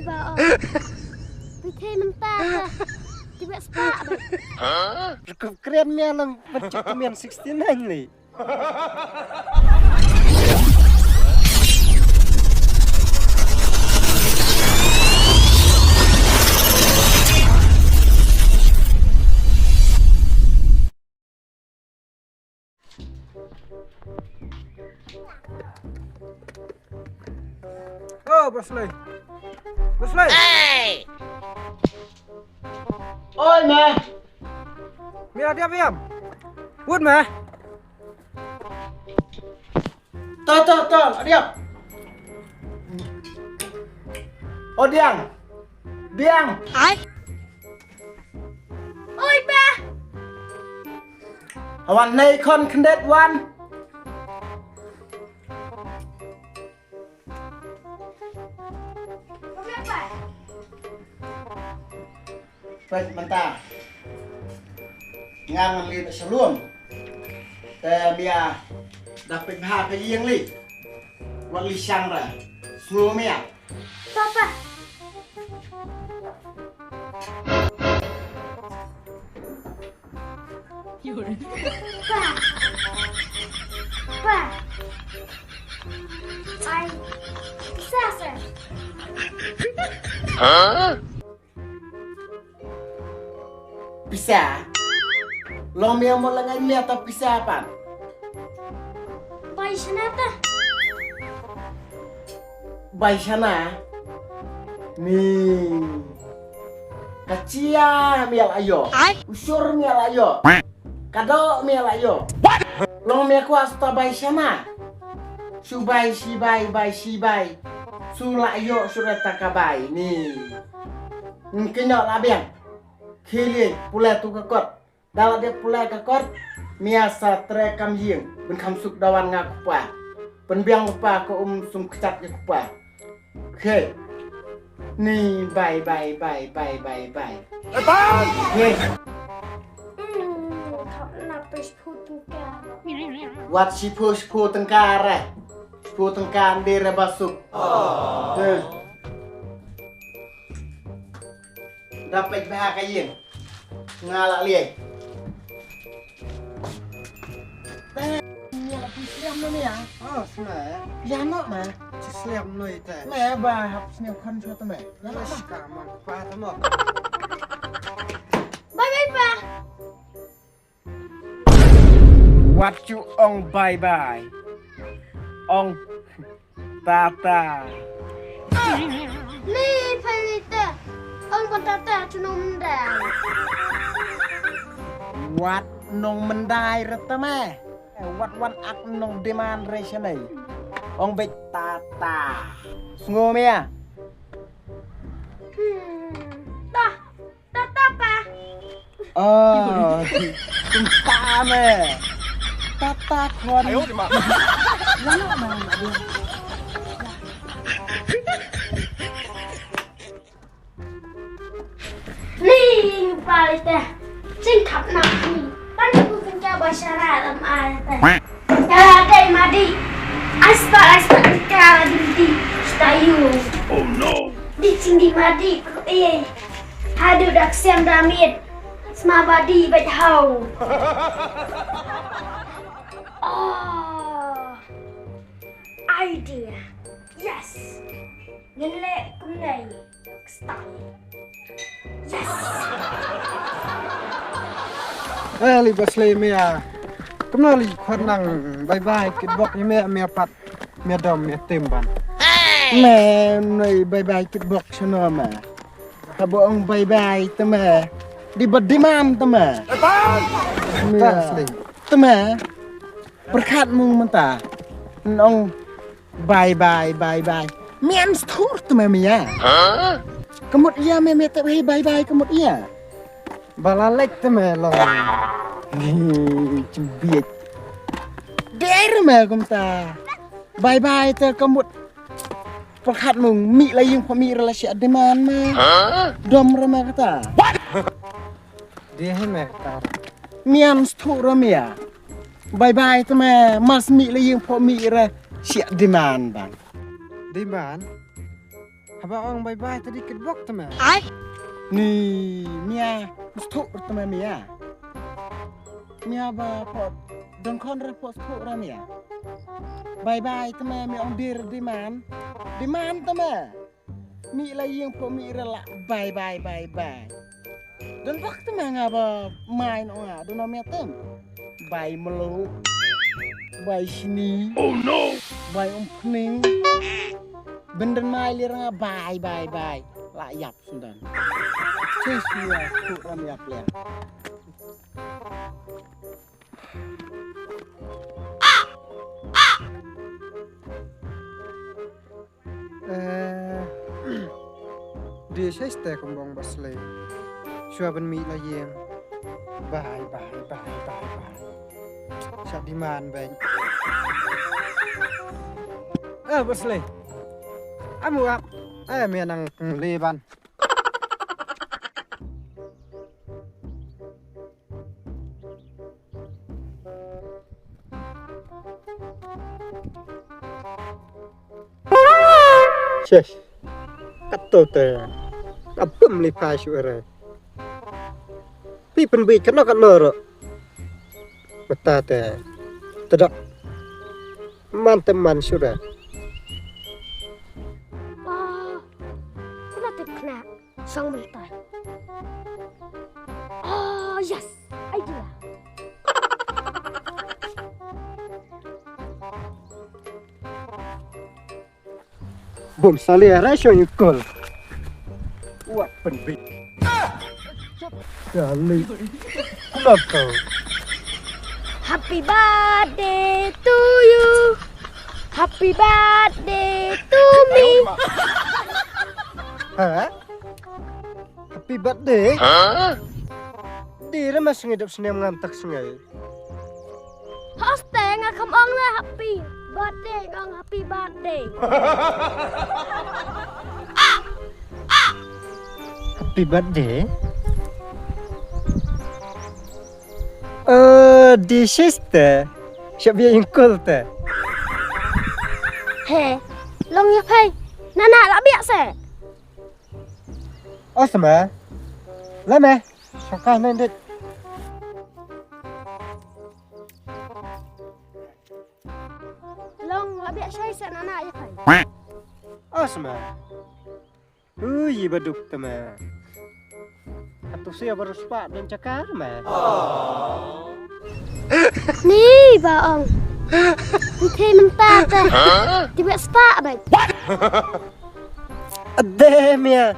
ba? Pitay ng tata. Tiba spa ba? Keren niya lang macam 69 ni. Oh, Bosley. Bosley. Hey! Oi, ma. Mira diam. Wood ma. Tol, diam. Oh, Diang. Ai. Oi, ba. Awan nay kon kendet wan. Baik, mentah. Ngang li sebelum. Biar dapat bahas ke yang li. Wat li sang ra. Semua mia. Papa. Pa. Ai. Sasa. Bisa. Long mia mo lang ay mia ta bisa pan. Pai sanata. Bai sana. Ni. Kacia mial ayo. Usur mial ayo. Kado mial ayo. Long mia kuas ta bai sana. Subai sibai bai sibai. Sula ayo surat takabai ni. Kenyo labiang. Kili pulai tu kekot. Dalam dia pulai kekot. Miasa terekam ying. Ben kamsuk dawan ngak kupa. Penbiang kupa ko sum kecat ke kupa. Oke. Ni bye. Oke. Napis putu ka. Wat si push pu tengkar. Pu tengkar di rebasuk. Dapat bahak ying. Ngalak liai. Siam ni ya. Oh, sebenarnya. Ya nak mah. Seliam noi teh. Mẹ bà học nhiều khăn cho tao mẹ. Mas kaman pa tamo. Bye pa. What you ong bye. Ong tata. Ni palita. Ông con tata chunum dang. What nong mendai rata mẹ. What ak nong demand ration này. Ong bịch tata. Ngô mẹ. Tata pa. Tata mẹ. Tata con. Lama mah. Ni palita. Sing khap nak ni. Pan aku kenca basyara lam alta. Kala dai madi. Asta kala di stayu. Oh no! Di sini madi ko hadu dak siam damit. Sma badi bai hau. Oh. Idea. Yes. Ngele kunai. Stop. Yes. Li Bosley mia. Kemali khanang bye kit bok ni mia pat mia dom mia timban. Mẹ này bye kit box cho mà. Ta bộ ông bye ta mẹ. Di bật đi man ta mẹ. Bosley. Ta mẹ. Berkat mung menta. Ông bye. Mian stur ta mẹ mia. Kemut iya mẹ ta bye kemut iya. Balalek teme lo. Cubit. Der mẹ công ta. Bye ta kemut. Perkat mung mi lah yung pami relasi ademan mah. Dom rama kata. Dia me tar. Mian stur mia. Bye ta mẹ. Mas mi lah yung pami relasi ademan bang. Di man. Haba orang bye-bye tadi kedbok teman. Ni Mia stuk teman Mia. Mia ba pot don kon repot stuk ra Mia. Bye teman mi on dir di man teman. Mi la yang po mi rela bye. Dan waktu teman ngaba main onga don mi tem. Bye melu. Bye sini. Oh no. Bye pening. Benden mai lira bye. La yap sundan. Cesia tu ram yap le. Dia saya kembang basley. Suaban mi la yeng. Bye. Syak di man bang. Basley. Amu ap. Mi nang leban. Yes. Kato te. Apem li pa syure. Pi penbi kena kat loro. Mata te. Tidak. Man syure. Kena sang mentai. Oh yes, idea. Bom sali rasyo yukol. Wah penbi. Kali. Kenapa? Happy birthday to you. Happy birthday to me. Hah? Happy birthday? Dia masih hidup senang ngantak sengai. Hoste ngakam ong lah happy birthday ngong happy birthday. Happy birthday? Di sister. Siapa yang cool te? He, long ya pay. Nana lah biasa. Oh sama. Lama. Sakah nanti. Long lah biasa saya nana ya pay. Oh sama. Iya baduk teman. Atau saya baru sepak dan cakar mah. Ni baong. Nanti mentah teh. Tiba sepak baik. Ada Mia.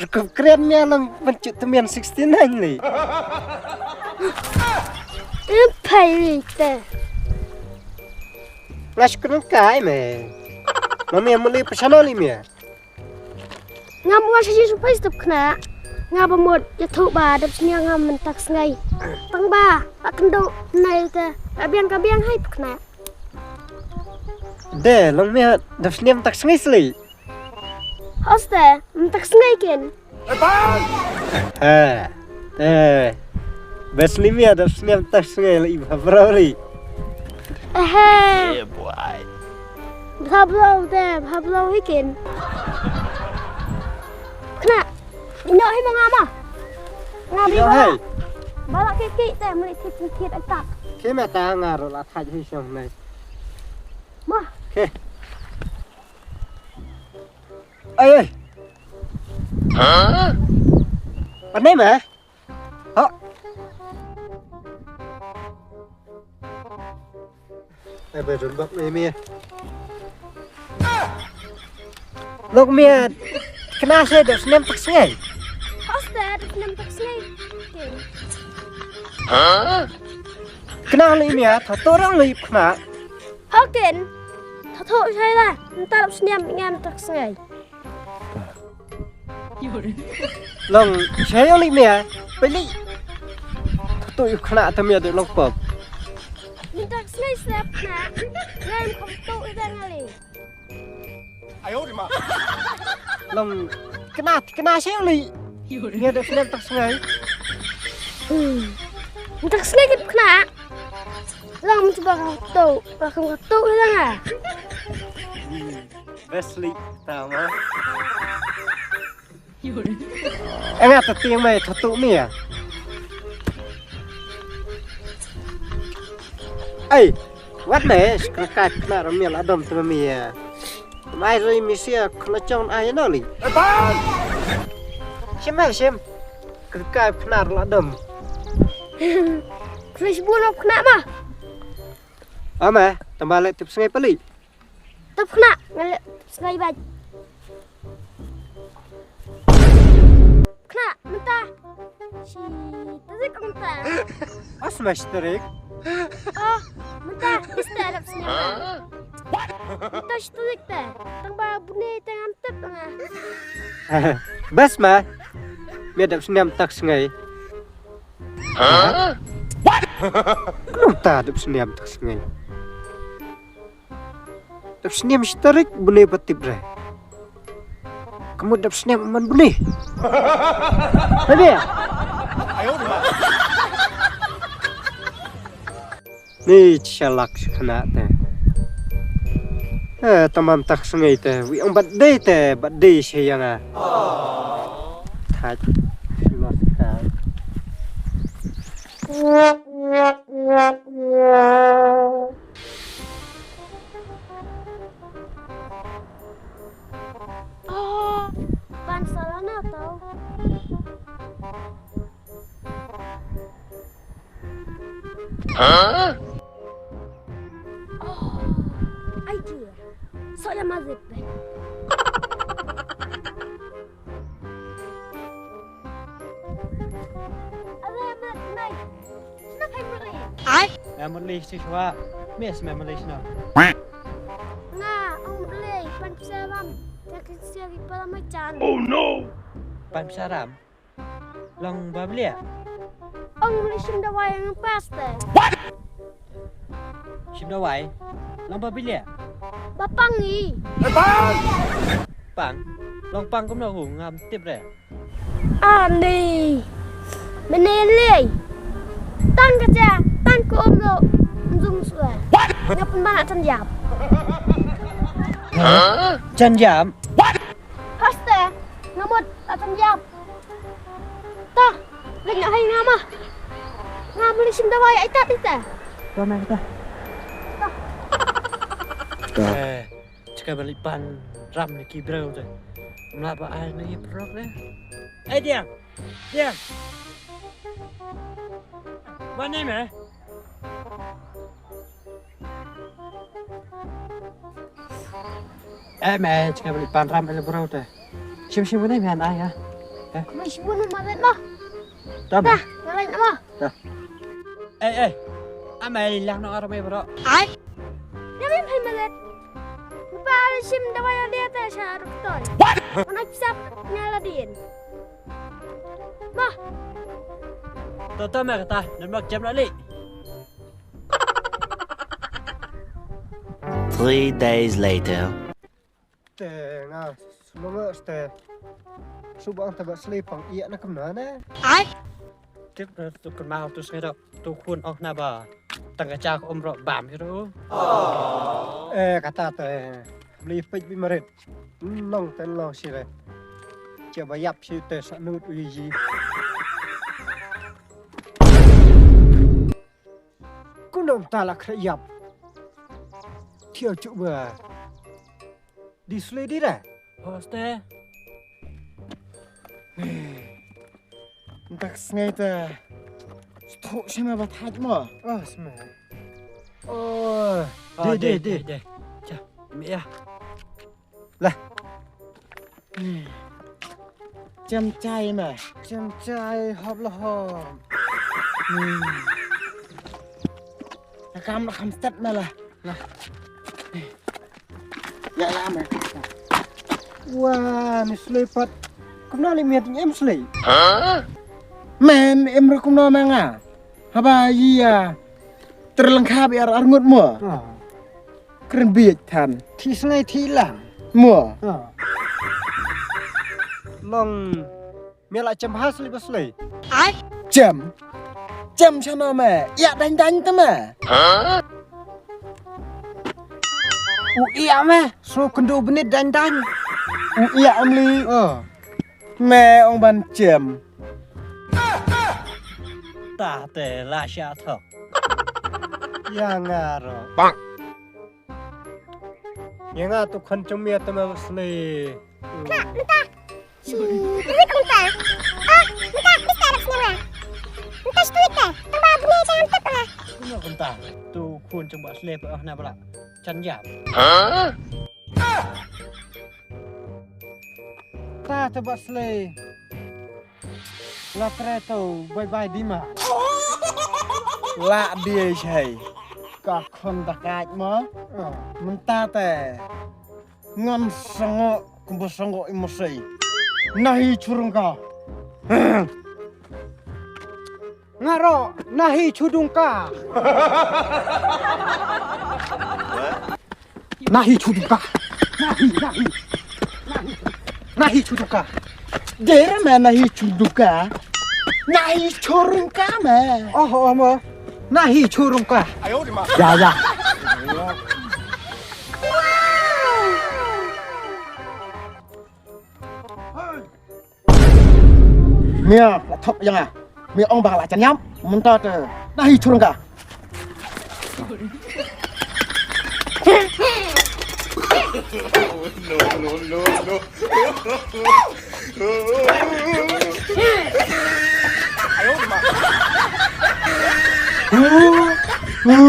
Rekap keren Mia lang mencuk temian 69 ni. Pay teh. Ngas keren kai mah. Mami muli pesanoli Mia. Ngam ngasih supaya stop kena. Ngapa mod jatuh ba dap sini ngam mentak sengai. Tang ba akan do nai teh. Kabiang hai kena. Deh, long Mia dap sini tak sengai seli. Hoste mentak sengai ken. Basli Mia dap sini tak sengai li Februari. Yeah boy. Hablo iken. Kena. Ino hai mangama. Ngabi ba. Balak kiki teh meli kit akak. Kema ta ngaro la thaj hi som nai. Mah. Oke. Ơi. Hả? Bạn đấy mà. Hả? Ai bây giờ bắp mía. Lúc mía kena saya dah senam tak sengai. Hoste senam tak sengai. Hả? Kena li mía, thọ orang li kena. Hoken. Thọ sai lah. Entar senam ngam tak sengai. Long saya li mía, beli. Thọ kena ta mía được long pop. Minta sengai slap na. Ngam không tu ida ngali. Long kena saya li. Mía được senam tak sengai. Tak sengai kit kena. Lang mencoba kau tu ida nga. Wesley tama. Engat tiang mai thatu mia. Ai, what ne? Kakak na ramil adom tu mia. Mai roi misia kelacon ai noli. Sim. Kakak benar adom. Chris bunuh kena mah. Ama, tambah tip sungai peli. Tep kena ngalek sengai baj. Kena mentah. Si tazik mentah. Asmas terik. Oh, mentah istarap sengai. Mentah tazik teh. Tambah bunyi tengah tep tengah. Bas ma. Medap senam tak sungai. What? Kenapa dap senam tak sungai? Dap senam istarik bunyi batib bre. Kamu dap senam aman bunyi. Hadi. Ni chalak kena teh. Teman tak sungai teh. Wi ang badai teh, badai sayang ah. Taj. Silakan. Oh, ban salana tau. Oh, idea. Soalnya mazip deh. Ada mat naik. Kenapa yang beri? Memory siswa. Miss memory sino. Nah, om beli ban salam. Yakin siapa pada macan. Pan saram. Long bablia. Om beli sunda wayang pas deh. Shimda wai. Long bablia. Bapangi. Pang. Long pang cũng đâu ngam tiếp rồi. Ani. Menelai. Tan kerja, tan ke om lo. Zoom suai. Ngapain banyak tan jam? Chân giảm. Haste, ngamut tan jam. Tah, lagi nak hai ngama. Ngam beli sim dawai ai tak kita. Cho mẹ ta. Cakap balik pan ram ni kibrau tu. Mengapa air ni perok ni? Diam. Mana ni? Mẹ cakap balik pan ram ni perok tu. Sim mana ni mana ayah? Masih bunuh malet mah. Tam. Dah, ngalah nama. Amai lang nak orang perok. Nabi hai malet. Bal sim dawai dia tak syaruk tol. Mana siap ngaladin. Mah, Toto mẹ kata, nak mak jam lagi. 3 days later. Tengah, semua ste. Subang tak selipang iya nak kemana? Tiếp tu kon mau tu sekejap tu kun ong naba. Tengah cak rok bam itu. Kata teh beli pej bimarit. Long ten long sih. Coba yap sih teh sanut uji. Kunong talak yap. Thiêu coba. Display đi dah. Hoste. Tak sengai teh. Stok sama batat mo. Oh, semua. Oh, deh. Cak, mi ya. Lah, Jam cai mah. jam cai hop lah hop. Nakam step malah. Lah. Ya lama. Wah, ni selipat. Kena lihat em selai. Men em rekum no manga. Haba iya. Terlengkap ar arngut mo. Oh, Keren biak tan. thi sengai thi lang. Mo. Oh. Long, mela jam has libat selai. Jam. Jam sana mah. Ya dan tu mah. Iya meh, so kendo benit dan. Iya amli. Mẹ ông ban chìm. Ta te la sha tho. Ya ngaro. Bang. Yang tu kan cumi atau mesli. Entah. Duit entah. Entah bisa ada senang. Entah duit deh. Tambah bunyi jangan tep lah. Entah. Tu kun coba slep na bala. Chan yap. Ta coba slep. La treto bye đi mà. Lạ đi chày. Cả con ta cạch mà. Mình ta tè. Ngon sango kumbo sango imosay. Nahi churung ka. Ngaro nahi chudung ka. Nahi chudung ka. Nahi chudung ka. Dere mẹ nahi churung ka. Nahi churung ka mẹ. Oh mà. Nahi churung ka. Dạ dạ. Mẹ là thọcยังà? Mẹ ông bà lại chán nhắm. Mình ta tờ. Nahi churung ka. No.